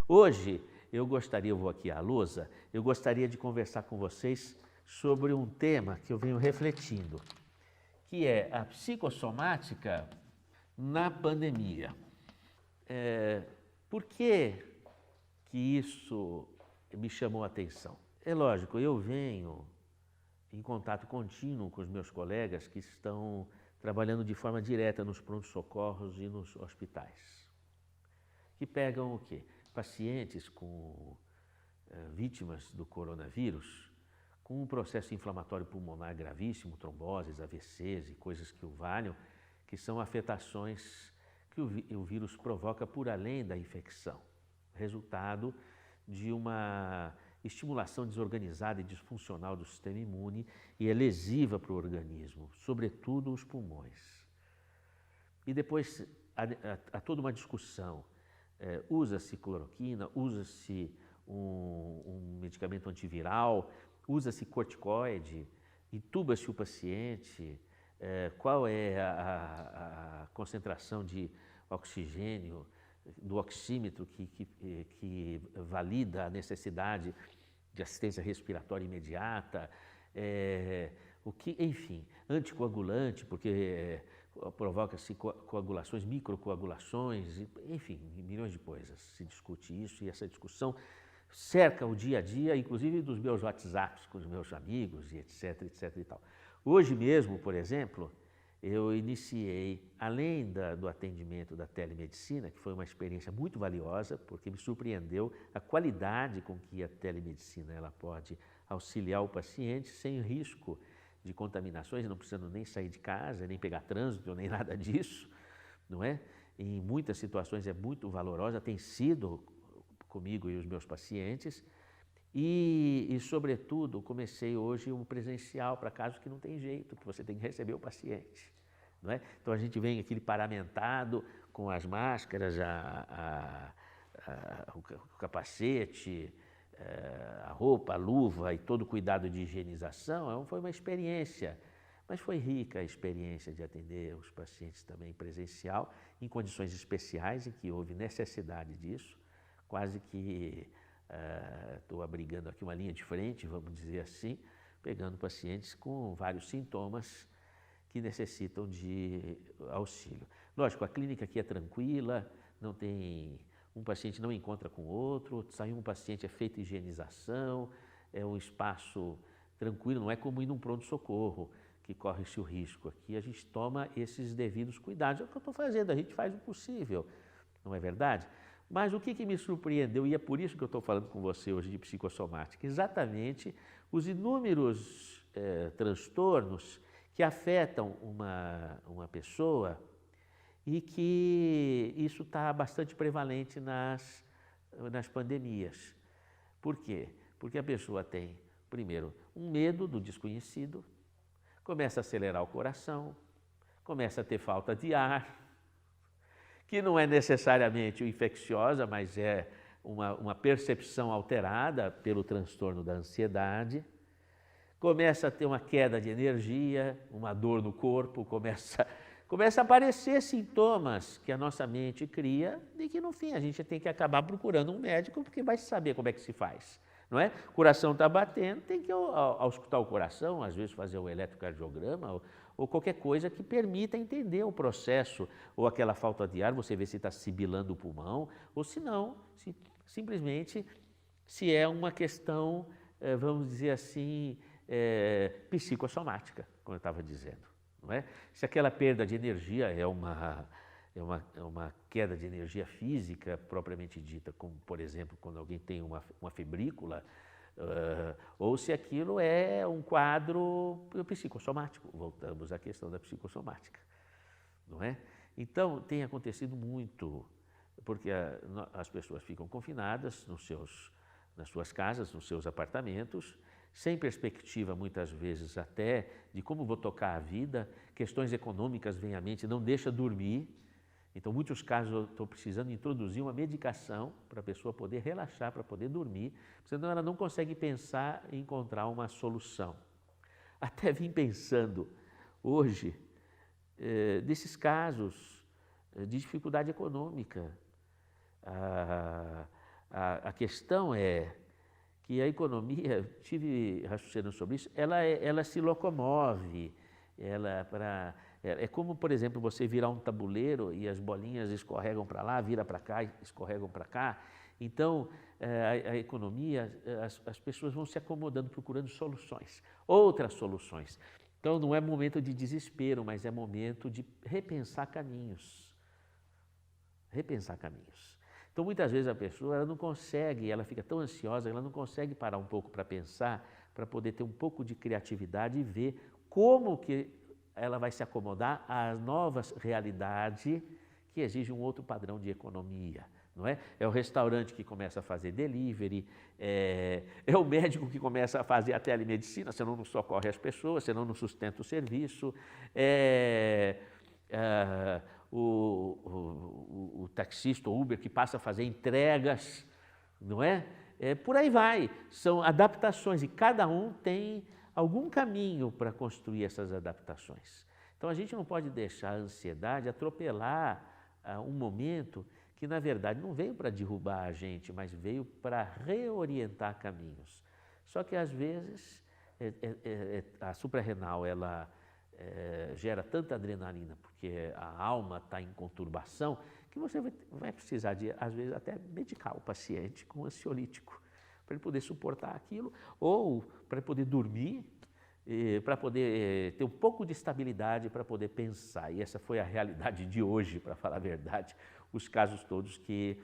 Hoje eu vou aqui à lousa, eu gostaria de conversar com vocês sobre um tema que eu venho refletindo, que é a psicossomática na pandemia. Por que isso me chamou a atenção? É lógico, eu venho em contato contínuo com os meus colegas que estão trabalhando de forma direta nos prontos-socorros e nos hospitais, que pegam o quê? Pacientes com vítimas do coronavírus, com um processo inflamatório pulmonar gravíssimo, tromboses, AVCs e coisas que o valham, que são afetações que o vírus provoca por além da infecção, resultado de uma estimulação desorganizada e disfuncional do sistema imune e é lesiva para o organismo, sobretudo os pulmões. E depois há toda uma discussão, usa-se cloroquina, usa-se um medicamento antiviral, usa-se corticoide, intuba-se o paciente, qual é a concentração de oxigênio do oxímetro que valida a necessidade de assistência respiratória imediata, enfim, anticoagulante, porque provoca-se coagulações, microcoagulações, enfim, milhões de coisas. Se discute isso e essa discussão cerca o dia a dia, inclusive dos meus WhatsApps com os meus amigos e etc, etc e tal. Hoje mesmo, por exemplo, eu iniciei, além do atendimento da telemedicina, que foi uma experiência muito valiosa, porque me surpreendeu a qualidade com que a telemedicina ela pode auxiliar o paciente sem risco de contaminações, não precisando nem sair de casa, nem pegar trânsito, nem nada disso, não é? Em muitas situações é muito valorosa, tem sido comigo e os meus pacientes, e sobretudo, comecei hoje um presencial para casos que não tem jeito, que você tem que receber o paciente. Não é? Então a gente vem aquele paramentado com as máscaras, o capacete, a roupa, a luva e todo o cuidado de higienização. Foi uma experiência, mas foi rica a experiência de atender os pacientes também presencial, em condições especiais em que houve necessidade disso, quase que estou abrigando aqui uma linha de frente, vamos dizer assim, pegando pacientes com vários sintomas que necessitam de auxílio. Lógico, a clínica aqui é tranquila, não tem, um paciente não encontra com outro, sai um paciente, é feita higienização, é um espaço tranquilo, não é como ir num pronto-socorro, que corre-se o risco. Aqui a gente toma esses devidos cuidados, é o que eu estou fazendo, a gente faz o possível, não é verdade? Mas o que me surpreendeu, e é por isso que eu estou falando com você hoje de psicossomática, exatamente os inúmeros transtornos que afetam uma pessoa e que isso está bastante prevalente nas pandemias. Por quê? Porque a pessoa tem, primeiro, um medo do desconhecido, começa a acelerar o coração, começa a ter falta de ar, que não é necessariamente infecciosa, mas é uma percepção alterada pelo transtorno da ansiedade, começa a ter uma queda de energia, uma dor no corpo, começa a aparecer sintomas que a nossa mente cria e que, no fim, a gente tem que acabar procurando um médico porque vai saber como é que se faz, não é? O coração está batendo, tem que auscultar o coração, às vezes fazer o eletrocardiograma ou qualquer coisa que permita entender o processo, ou aquela falta de ar, você vê se está sibilando o pulmão, ou se não, simplesmente se é uma questão, vamos dizer assim, psicossomática, como eu estava dizendo. Não é? Se aquela perda de energia é uma queda de energia física propriamente dita, como, por exemplo, quando alguém tem uma febrícula, ou se aquilo é um quadro psicossomático. Voltamos à questão da psicossomática, não é? Então, tem acontecido muito, porque as pessoas ficam confinadas nas suas casas, nos seus apartamentos, sem perspectiva, muitas vezes, até de como vou tocar a vida, questões econômicas vêm à mente, não deixa dormir. Então, em muitos casos, eu estou precisando introduzir uma medicação para a pessoa poder relaxar, para poder dormir, senão ela não consegue pensar em encontrar uma solução. Até vim pensando hoje desses casos de dificuldade econômica. A questão é que a economia, tive raciocinando sobre isso, ela se locomove, é como, por exemplo, você virar um tabuleiro e as bolinhas escorregam para lá, vira para cá, escorregam para cá. Então, a economia, as pessoas vão se acomodando, procurando soluções, outras soluções. Então, não é momento de desespero, mas é momento de repensar caminhos. Repensar caminhos. Então, muitas vezes a pessoa ela não consegue, ela fica tão ansiosa, ela não consegue parar um pouco para pensar, para poder ter um pouco de criatividade e ver como que ela vai se acomodar às novas realidades que exigem um outro padrão de economia. Não é? É o restaurante que começa a fazer delivery, é o médico que começa a fazer a telemedicina, senão não socorre as pessoas, senão não sustenta o serviço, o taxista, o Uber, que passa a fazer entregas, não é? Por aí vai, são adaptações e cada um tem algum caminho para construir essas adaptações. Então a gente não pode deixar a ansiedade atropelar um momento que na verdade não veio para derrubar a gente, mas veio para reorientar caminhos. Só que às vezes a suprarrenal ela gera tanta adrenalina, porque a alma está em conturbação, que você vai precisar de, às vezes, até medicar o paciente com ansiolítico, para ele poder suportar aquilo, ou para poder dormir, para poder ter um pouco de estabilidade, para poder pensar. E essa foi a realidade de hoje, para falar a verdade. Os casos todos que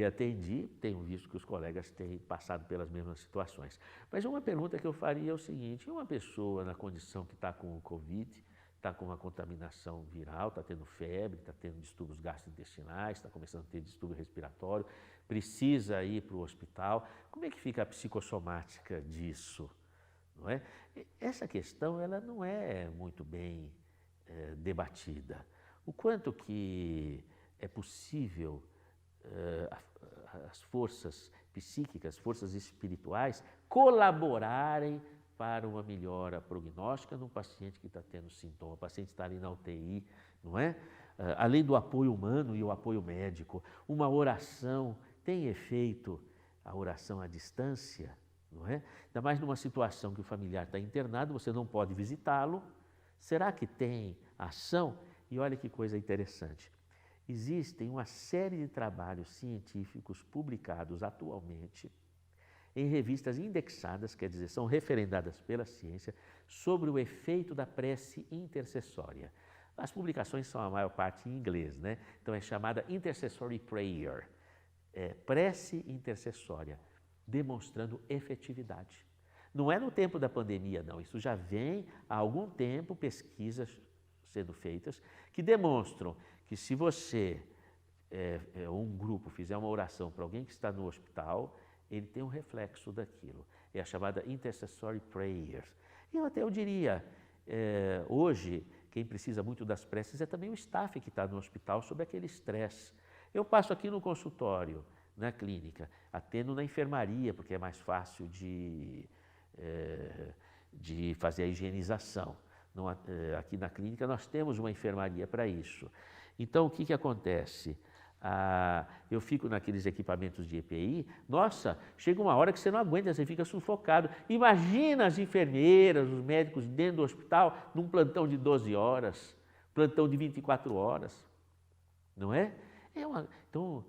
atendi, tenho visto que os colegas têm passado pelas mesmas situações. Mas uma pergunta que eu faria é o seguinte: uma pessoa na condição que está com o Covid, está com uma contaminação viral, está tendo febre, está tendo distúrbios gastrointestinais, está começando a ter distúrbio respiratório, precisa ir para o hospital, como é que fica a psicossomática disso? Não é? Essa questão ela não é muito bem debatida. O quanto que é possível as forças psíquicas, forças espirituais, colaborarem para uma melhora prognóstica num paciente que está tendo sintoma, o paciente está ali na UTI, não é? Além do apoio humano e o apoio médico, uma oração tem efeito, a oração à distância, não é? Ainda mais numa situação que o familiar está internado, você não pode visitá-lo, será que tem ação? E olha que coisa interessante. Existem uma série de trabalhos científicos publicados atualmente em revistas indexadas, quer dizer, são referendadas pela ciência, sobre o efeito da prece intercessória. As publicações são a maior parte em inglês, né? Então é chamada Intercessory Prayer, prece intercessória, demonstrando efetividade. Não é no tempo da pandemia, não, isso já vem há algum tempo, pesquisas sendo feitas, que demonstram que se você, um grupo, fizer uma oração para alguém que está no hospital, ele tem um reflexo daquilo. É a chamada Intercessory Prayer. E eu diria, hoje, quem precisa muito das preces é também o staff que está no hospital sob aquele estresse. Eu passo aqui no consultório, na clínica, atendo na enfermaria, porque é mais fácil de fazer a higienização. Aqui na clínica nós temos uma enfermaria para isso. Então, o que acontece? Eu fico naqueles equipamentos de EPI, nossa, chega uma hora que você não aguenta, você fica sufocado. Imagina as enfermeiras, os médicos dentro do hospital, num plantão de 12 horas, plantão de 24 horas, não é? Então,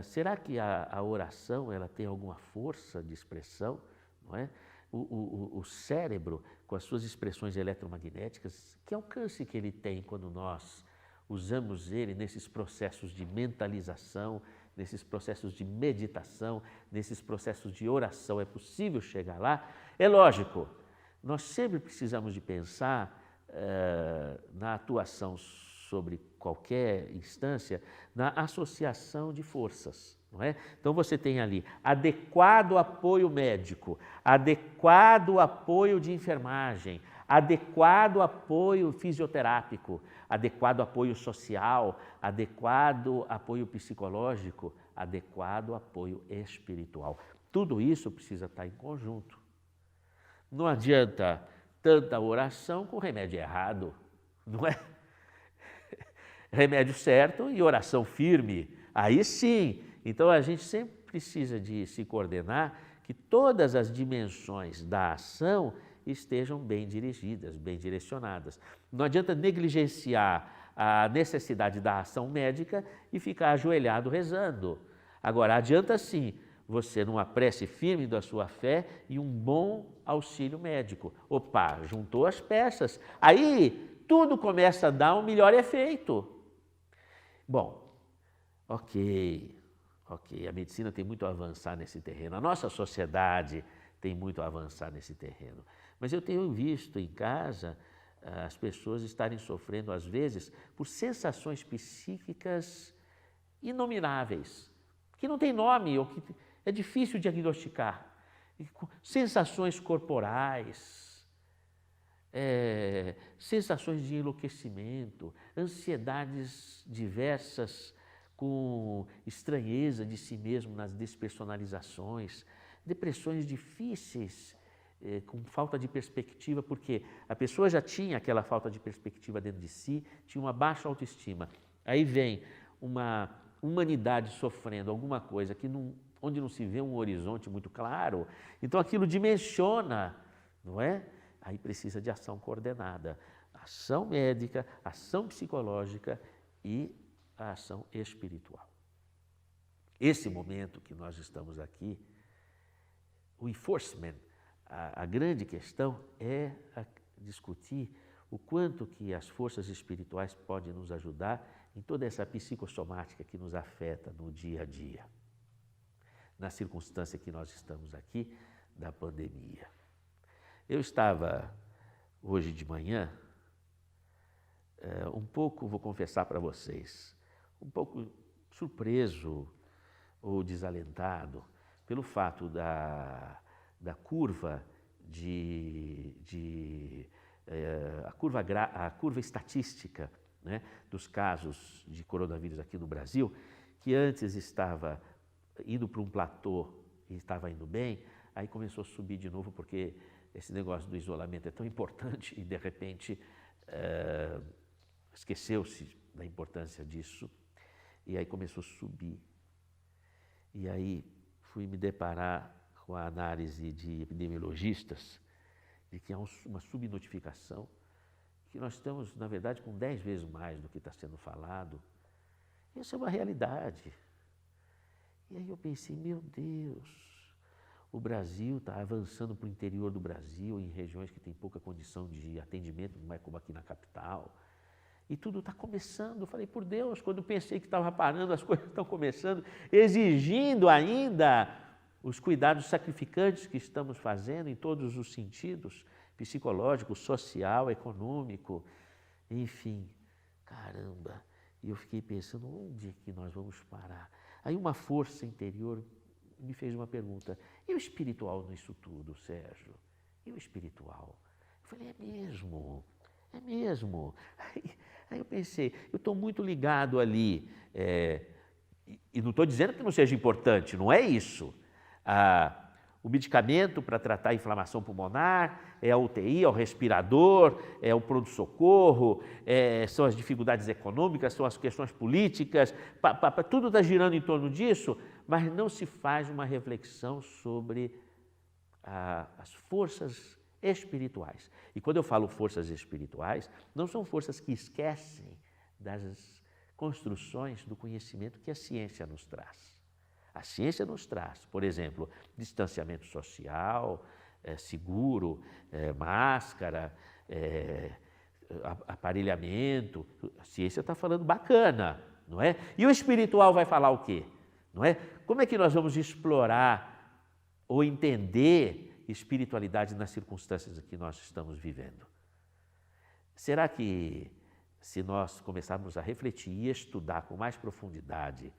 será que a oração ela tem alguma força de expressão, não é? O cérebro, com as suas expressões eletromagnéticas, que alcance que ele tem quando nós usamos ele nesses processos de mentalização, nesses processos de meditação, nesses processos de oração, é possível chegar lá? É lógico, nós sempre precisamos de pensar na atuação sobre qualquer instância, na associação de forças. Não é? Então você tem ali adequado apoio médico, adequado apoio de enfermagem, adequado apoio fisioterápico, adequado apoio social, adequado apoio psicológico, adequado apoio espiritual. Tudo isso precisa estar em conjunto. Não adianta tanta oração com remédio errado, não é? Remédio certo e oração firme, Aí sim. Então a gente sempre precisa de se coordenar que todas as dimensões da ação estejam bem dirigidas, bem direcionadas. Não adianta negligenciar a necessidade da ação médica e ficar ajoelhado rezando. Agora, adianta sim você numa prece firme da sua fé e um bom auxílio médico. Opa, juntou as peças. Aí tudo começa a dar um melhor efeito. Bom, ok, a medicina tem muito a avançar nesse terreno, a nossa sociedade tem muito a avançar nesse terreno. Mas eu tenho visto em casa as pessoas estarem sofrendo, às vezes, por sensações psíquicas inomináveis, que não tem nome, ou que é difícil diagnosticar. Sensações corporais, sensações de enlouquecimento, ansiedades diversas, com estranheza de si mesmo nas despersonalizações, depressões difíceis, com falta de perspectiva, porque a pessoa já tinha aquela falta de perspectiva dentro de si, tinha uma baixa autoestima. Aí vem uma humanidade sofrendo alguma coisa onde não se vê um horizonte muito claro, então aquilo dimensiona, não é? Aí precisa de ação coordenada, ação médica, ação psicológica e a ação espiritual. Esse momento que nós estamos aqui, o enforcement, a grande questão é discutir o quanto que as forças espirituais podem nos ajudar em toda essa psicossomática que nos afeta no dia a dia, na circunstância que nós estamos aqui da pandemia. Eu estava hoje de manhã, um pouco, vou confessar para vocês, um pouco surpreso ou desalentado pelo fato da curva a curva estatística, né, dos casos de coronavírus aqui no Brasil, que antes estava indo para um platô e estava indo bem, aí começou a subir de novo porque esse negócio do isolamento é tão importante e de repente esqueceu-se da importância disso e aí começou a subir. E aí fui me deparar com a análise de epidemiologistas de que há uma subnotificação, que nós estamos, na verdade, com 10 vezes mais do que está sendo falado. Isso é uma realidade. E aí eu pensei, meu Deus, o Brasil está avançando para o interior do Brasil, em regiões que têm pouca condição de atendimento, não é como aqui na capital. E tudo está começando. Eu falei, por Deus, quando eu pensei que estava parando, as coisas estão começando, exigindo ainda os cuidados sacrificantes que estamos fazendo em todos os sentidos, psicológico, social, econômico, enfim, caramba. E eu fiquei pensando, onde é que nós vamos parar? Aí uma força interior me fez uma pergunta, e o espiritual nisso tudo, Sérgio? E o espiritual? Eu falei, é mesmo. Aí eu pensei, eu estou muito ligado ali, e não estou dizendo que não seja importante, não é isso. O medicamento para tratar a inflamação pulmonar, é a UTI, é o respirador, é o pronto-socorro, são as dificuldades econômicas, são as questões políticas, tudo está girando em torno disso, mas não se faz uma reflexão sobre as forças espirituais. E quando eu falo forças espirituais, não são forças que esquecem das construções do conhecimento que a ciência nos traz. A ciência nos traz, por exemplo, distanciamento social, seguro, máscara, aparelhamento. A ciência está falando bacana, não é? E o espiritual vai falar o quê? Não é? Como é que nós vamos explorar ou entender espiritualidade nas circunstâncias que nós estamos vivendo? Será que, se nós começarmos a refletir e estudar com mais profundidade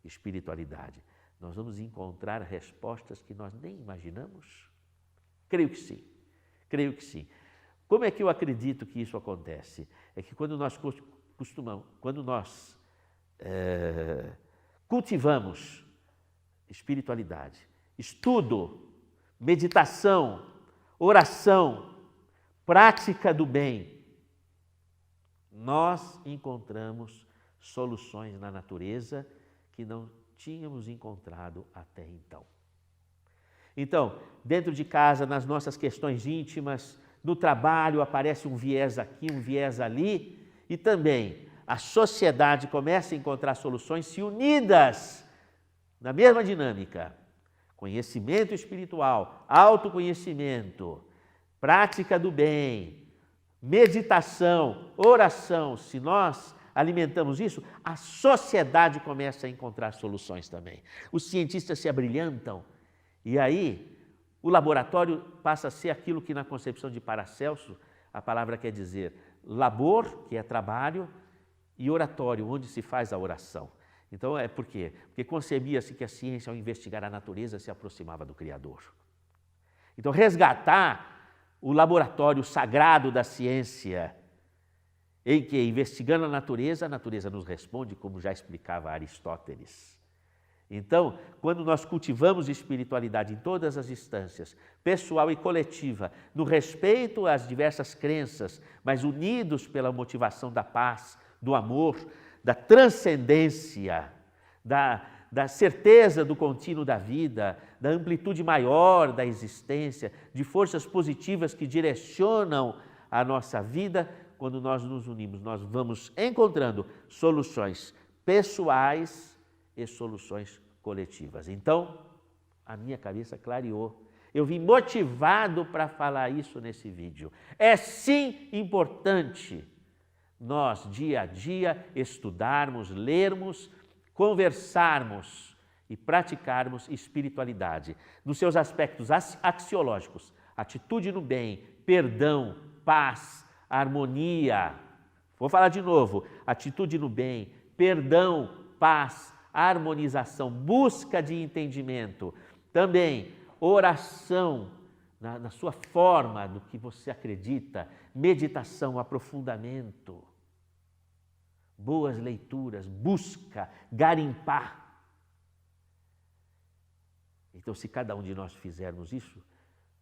espiritualidade, nós vamos encontrar respostas que nós nem imaginamos? Creio que sim, creio que sim. Como é que eu acredito que isso acontece? É que quando nós cultivamos espiritualidade, estudo, meditação, oração, prática do bem, nós encontramos soluções na natureza que não tínhamos encontrado até então. Então, dentro de casa, nas nossas questões íntimas, no trabalho aparece um viés aqui, um viés ali, e também a sociedade começa a encontrar soluções se unidas na mesma dinâmica. Conhecimento espiritual, autoconhecimento, prática do bem, meditação, oração. Se nós alimentamos isso, a sociedade começa a encontrar soluções também. Os cientistas se abrilhantam e aí o laboratório passa a ser aquilo que na concepção de Paracelso a palavra quer dizer labor, que é trabalho, e oratório, onde se faz a oração. Então, por quê? Porque concebia-se que a ciência, ao investigar a natureza, se aproximava do Criador. Então, resgatar o laboratório sagrado da ciência, em que, investigando a natureza nos responde, como já explicava Aristóteles. Então, quando nós cultivamos espiritualidade em todas as instâncias, pessoal e coletiva, no respeito às diversas crenças, mas unidos pela motivação da paz, do amor, da transcendência, da certeza do contínuo da vida, da amplitude maior da existência, de forças positivas que direcionam a nossa vida, quando nós nos unimos, nós vamos encontrando soluções pessoais e soluções coletivas. Então, a minha cabeça clareou. Eu vim motivado para falar isso nesse vídeo. É sim importante nós, dia a dia, estudarmos, lermos, conversarmos e praticarmos espiritualidade nos seus aspectos axiológicos, atitude no bem, perdão, paz, harmonia. Vou falar de novo, atitude no bem, perdão, paz, harmonização, busca de entendimento, também oração na sua forma do que você acredita, meditação, aprofundamento, boas leituras, busca, garimpar. Então, se cada um de nós fizermos isso,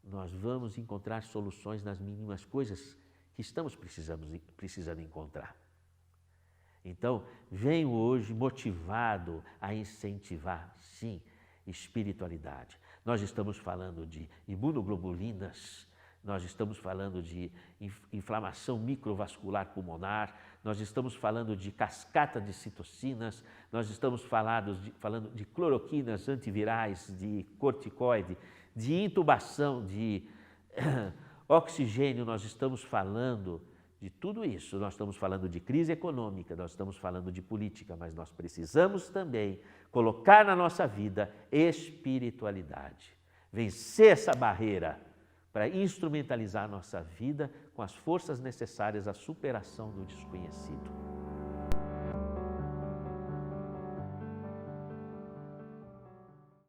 nós vamos encontrar soluções nas mínimas coisas que estamos precisando encontrar. Então, venho hoje motivado a incentivar, sim, espiritualidade. Nós estamos falando de imunoglobulinas, nós estamos falando de inflamação microvascular pulmonar, nós estamos falando de cascata de citocinas, nós estamos falando de cloroquinas antivirais, de corticoide, de intubação, de oxigênio, nós estamos falando de tudo isso. Nós estamos falando de crise econômica, nós estamos falando de política, mas nós precisamos também colocar na nossa vida espiritualidade, vencer essa barreira para instrumentalizar a nossa vida com as forças necessárias à superação do desconhecido.